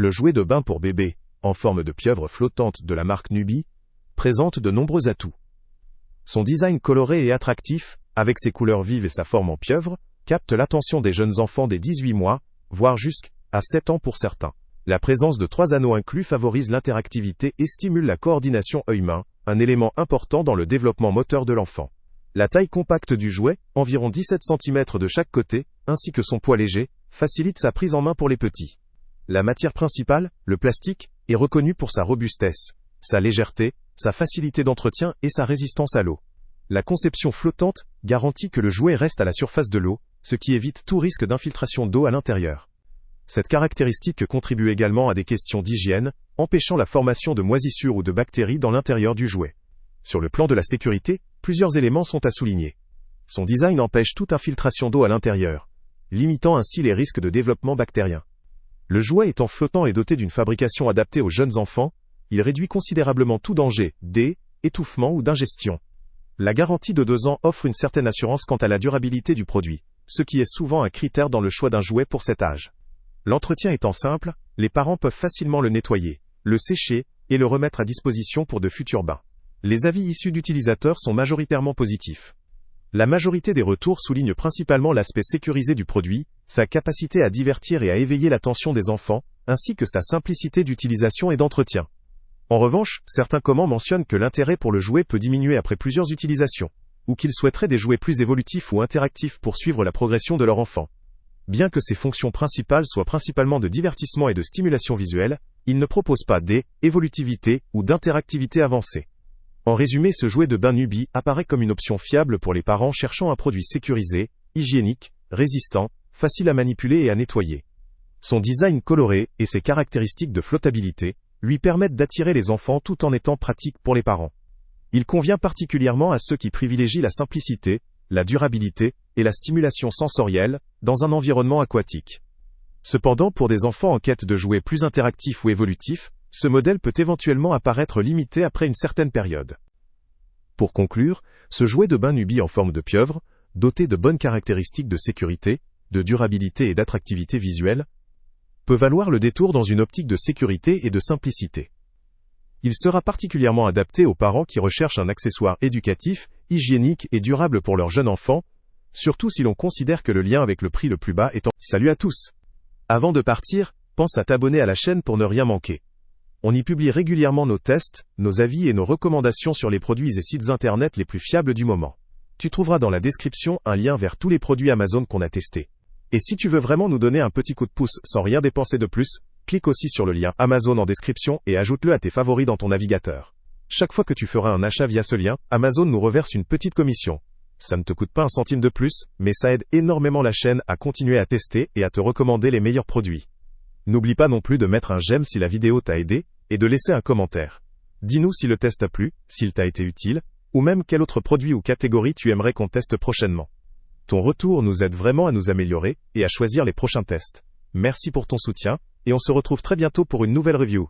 Le jouet de bain pour bébé, en forme de pieuvre flottante de la marque Nubie, présente de nombreux atouts. Son design coloré et attractif, avec ses couleurs vives et sa forme en pieuvre, capte l'attention des jeunes enfants dès 18 mois, voire jusqu'à 7 ans pour certains. La présence de 3 anneaux inclus favorise l'interactivité et stimule la coordination œil-main, un élément important dans le développement moteur de l'enfant. La taille compacte du jouet, environ 17 cm de chaque côté, ainsi que son poids léger, facilite sa prise en main pour les petits. La matière principale, le plastique, est reconnue pour sa robustesse, sa légèreté, sa facilité d'entretien et sa résistance à l'eau. La conception flottante garantit que le jouet reste à la surface de l'eau, ce qui évite tout risque d'infiltration d'eau à l'intérieur. Cette caractéristique contribue également à des questions d'hygiène, empêchant la formation de moisissures ou de bactéries dans l'intérieur du jouet. Sur le plan de la sécurité, plusieurs éléments sont à souligner. Son design empêche toute infiltration d'eau à l'intérieur, limitant ainsi les risques de développement bactérien. Le jouet étant flottant et doté d'une fabrication adaptée aux jeunes enfants, il réduit considérablement tout danger d'étouffement ou d'ingestion. La garantie de 2 ans offre une certaine assurance quant à la durabilité du produit, ce qui est souvent un critère dans le choix d'un jouet pour cet âge. L'entretien étant simple, les parents peuvent facilement le nettoyer, le sécher et le remettre à disposition pour de futurs bains. Les avis issus d'utilisateurs sont majoritairement positifs. La majorité des retours soulignent principalement l'aspect sécurisé du produit, sa capacité à divertir et à éveiller l'attention des enfants, ainsi que sa simplicité d'utilisation et d'entretien. En revanche, certains commentaires mentionnent que l'intérêt pour le jouet peut diminuer après plusieurs utilisations, ou qu'ils souhaiteraient des jouets plus évolutifs ou interactifs pour suivre la progression de leur enfant. Bien que ses fonctions principales soient principalement de divertissement et de stimulation visuelle, il ne propose pas d'évolutivité ou d'interactivité avancée. En résumé, ce jouet de bain Nubie apparaît comme une option fiable pour les parents cherchant un produit sécurisé, hygiénique, résistant, facile à manipuler et à nettoyer. Son design coloré et ses caractéristiques de flottabilité lui permettent d'attirer les enfants tout en étant pratique pour les parents. Il convient particulièrement à ceux qui privilégient la simplicité, la durabilité et la stimulation sensorielle dans un environnement aquatique. Cependant, pour des enfants en quête de jouets plus interactifs ou évolutifs, ce modèle peut éventuellement apparaître limité après une certaine période. Pour conclure, ce jouet de bain Nubie en forme de pieuvre, doté de bonnes caractéristiques de sécurité, de durabilité et d'attractivité visuelle, peut valoir le détour dans une optique de sécurité et de simplicité. Il sera particulièrement adapté aux parents qui recherchent un accessoire éducatif, hygiénique et durable pour leur jeune enfant, surtout si l'on considère que le lien avec le prix le plus bas est en... Salut à tous! Avant de partir, pense à t'abonner à la chaîne pour ne rien manquer. On y publie régulièrement nos tests, nos avis et nos recommandations sur les produits et sites internet les plus fiables du moment. Tu trouveras dans la description un lien vers tous les produits Amazon qu'on a testés. Et si tu veux vraiment nous donner un petit coup de pouce sans rien dépenser de plus, clique aussi sur le lien Amazon en description et ajoute-le à tes favoris dans ton navigateur. Chaque fois que tu feras un achat via ce lien, Amazon nous reverse une petite commission. Ça ne te coûte pas un centime de plus, mais ça aide énormément la chaîne à continuer à tester et à te recommander les meilleurs produits. N'oublie pas non plus de mettre un j'aime si la vidéo t'a aidé, et de laisser un commentaire. Dis-nous si le test t'a plu, s'il t'a été utile, ou même quel autre produit ou catégorie tu aimerais qu'on teste prochainement. Ton retour nous aide vraiment à nous améliorer, et à choisir les prochains tests. Merci pour ton soutien, et on se retrouve très bientôt pour une nouvelle review.